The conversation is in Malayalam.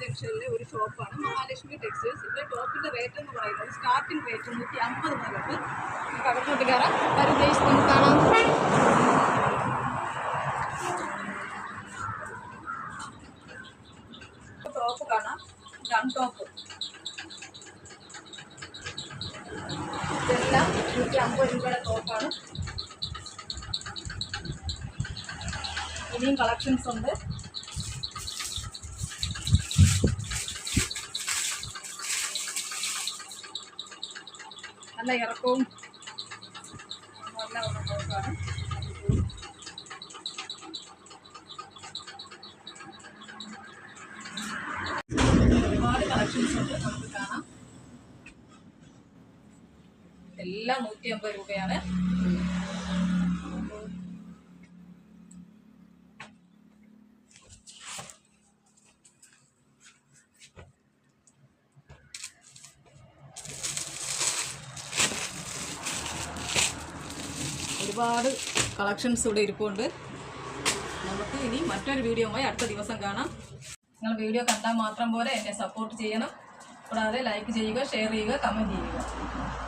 ജംഗ്ഷനിലെ ഒരു ഷോപ്പാണ് മഹാലക്ഷ്മി ടെക്സ്റ്റൈൽസ്. ഇവിടെ ടോപ്പിൻ്റെ റേറ്റ് എന്ന് പറയുന്നത് സ്റ്റാർട്ടിംഗ് റേറ്റ് 150 മുതലുണ്ട്. നമുക്ക് അകത്തോട്ട് കയറാം. ഗൈസ്, നമുക്ക് കാണാം. ടോപ്പ് കാണാം, ഗൺ ടോപ്പ്. ഇതെല്ലാം 150 രൂപയുടെ ടോപ്പാണ്. ഇനിയും കളക്ഷൻസ് ഉണ്ട്. നല്ല ഇറക്കവും നല്ല ടോപ്പാണ്. ഒരുപാട് കളക്ഷൻസ് ഉണ്ട്, നമുക്ക് കാണാം. എല്ലാം 150 രൂപയാണ്. ഒരുപാട് കളക്ഷൻസ് ഇവിടെ ഇരിപ്പുണ്ട്. നമുക്ക് ഇനി മറ്റൊരു വീഡിയോയുമായി അടുത്ത ദിവസം കാണാം. നിങ്ങൾ വീഡിയോ കണ്ടാൽ മാത്രം പോലെ എന്നെ സപ്പോർട്ട് ചെയ്യണം. കൂടാതെ ലൈക്ക് ചെയ്യുക, ഷെയർ ചെയ്യുക, കമൻറ്റ് ചെയ്യുക.